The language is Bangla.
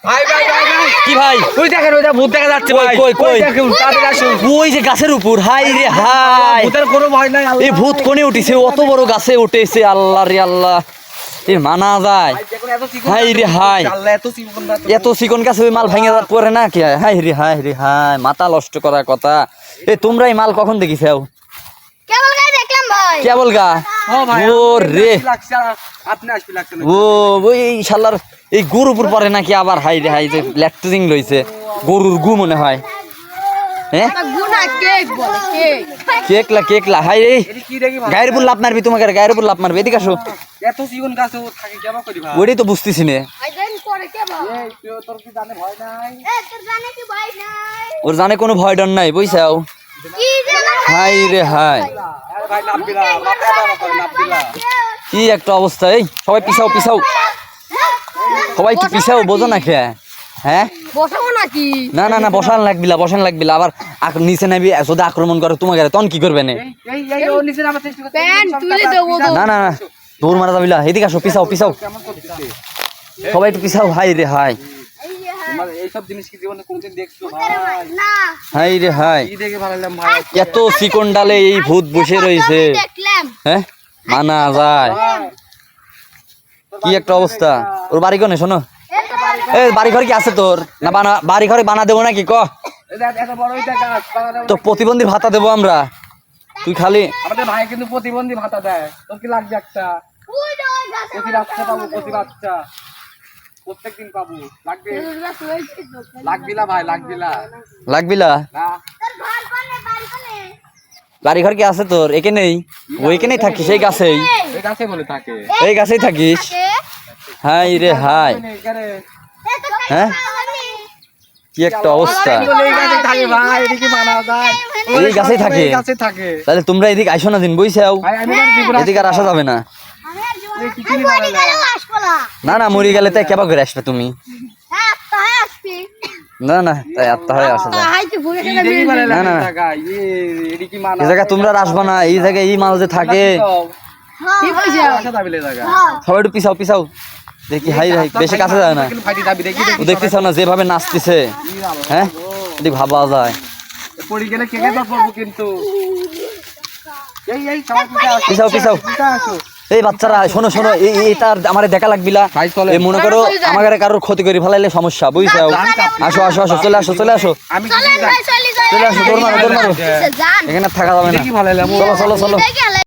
ভাই ভাই ভাই ভাই কি ভাই? ওই দেখেন ওইটা ভূত দেখা যাচ্ছে ভাই। কই, কই? ওই দেখুন তাড়াতাড়ি আসুন। ওই যে গাছের উপর, হাই রে হাই। ভূতের কোনো ভয় নাই। এই ভূত কোণে উঠেছে, অত বড় গাছে উঠেছে, আল্লাহ রে আল্লাহ, এ মানা যায়? দেখুন এত চিকন হাই রে গাছ, হাই, আল্লাহ এত চিকন গাছ। এত চিকন গাছে ওই মাল ভেঙে পড়ে না কি? হাই রে হাই রে হাই, মাথা নষ্ট করার কথা। এ তোমরা এই মাল কখন দেখিছাও? কেবল গায়ে দেখলাম ভাই। কেবল গা? ও ভাই ও রে, লাগছে আর আপনি আসবি লাগছে না। ও ওই শালার এই গরুর উপর পড়ে নাকি আবার? হাই রে হাই, যে ল্যাকটোজিং লইছে, গরুর গু মনে হয়। হ্যাঁ, গুনা কেক বলে কেক। কেকলা কেকলা, হাই রে। এটি কি দেখি ভাই? গায়ের উপর লাভ মারবি, তোমাকে গায়ের উপর লাভ মারবি, এদিকে আসো। এত চিকন গাছ ও থাকে কেমন করি ভাই? ওইটাই তো বুঝতেছি না। আইজন করে কে ভাই? এই তোর কি জানে ভয় নাই? তোর জানে কি ভাই নাই? ওর জানে কোনো ভয় ডর নাই, বুঝছাও? কি জানা? হাই রে হাই, আরে ভাই নাম দিলা, মাথা বাবা করে নাম দিলা। কি একটা অবস্থা! এই সবাই পিছাও পিছাও, সবাই একটু পিছাও, বোঝো না খেয়ে? হ্যাঁ, বসাবো নাকি? না না না, বসান লাগবিলা, বসান লাগবিলা। আবার নিচে নাবি, যদি আক্রমণ করে তোমাকে, তখন কি করবে না? এই ও নিচে নামার চেষ্টা করছে। প্যান্ট তুলে দেবো তো। না না না, দৌড় মারা যাবিলা, এদিকে আসো, পিছাও পিছাও, কেমন করতেছে? সবাই একটু পিছাও। হাই রে হাই, এই যে তোমার এইসব জিনিস কি জীবনে কোনদিন দেখছো ভাই? না হাই রে হাই, কি দেখে ভালো লাগলাম ভাই? এত চিকন ডালে এই ভূত বসে রয়েছে। দেখলাম। হ্যাঁ, মানা যায়? কি একটা অবস্থা! ওর বাড়ি কোনে শোনো? এই বাড়ি ঘর কি আছে তোর? না বাড়ি ঘরে বানা দেবো নাকি ক? এত বড় এটা গাছ বাগানে তো প্রতিবন্ধী ভাতা দেবো আমরা, তুই খালি। আমাদের ভাই কিন্তু প্রতিবন্ধী ভাতা দেয়। তোর কি লাগবে একটা? ওই যে ওই গাছে প্রতি বাচ্চা পাবো, প্রতি বাচ্চা প্রত্যেকদিন পাবো। লাগবে? লাগবিলা ভাই, লাগবিলা লাগবিলা? না? তোর ঘর কোনে বাড়ি কোনে? বাড়ি ঘর কি আছে তোর? একে নেই, ওইখানেই থাকিস, এই গাছেই, এই গাছে বলে থাকে। এই গাছেই থাকিস। হাই রে হাই, এখানে হ্যাঁ, কি একটা অবস্থা! বলে এই গাছে থাকে ভাই, এদিকে মানা যায়। এই গাছেই থাকে? এই গাছে থাকে তাহলে তোমরা এদিকে আইসো না দিন, বুঝছাও? ভাই। আমি আর জীবন এদিকে আর আসা যাবে না। আমি আর জীবনে এই কিছুই ভালো না। গেলেও আসবো না। না না, মরি গেলে তাই কেবা করে আসবে তুমি? হ্যাঁ তাই আসবি। না না, তাই আত্মা হয়ে আসা যায়। হাই কি ভুলে এই দেখি ভালো না, লাগে না। জায়গা। এদিকে মানা এই জায়গায় তোমরা আর আসবা না, এই জায়গায় এই মাল যে থাকে। কি হইছে? আসা যাবে জায়গা। সবাই একটু পিছাও পিছাও, দেখি। হাই হাই, বেশি কাছে যায় না। ফাইটি যাবি দেখি ও দেখতেছাও না যেভাবে নাচতেছে? হ্যাঁ, এদিকে ভাবা যায়। পড়ি গেলে কে কে পড়বো কিন্তু। এই সবাই পিছাও পিছাও। আসো। এই বাচ্চারা শোনো শোনো, এটা আমার দেখা লাগবিলা। ভাই চলে। এই মনে করো আমাদের কারোর ক্ষতি করে ফেলাইলে সমস্যা, বুঝছাও? আসো আসো আসো, চলে আসো চলে আসো, আমি চলেন ভাই চলি যাই। চলে আসো, দৌড় মারো দৌড় মারো, জান। এখানে আর থাকা যাবে না। দেখি ভালো লাগলো। চলো চলো চলো। দেখে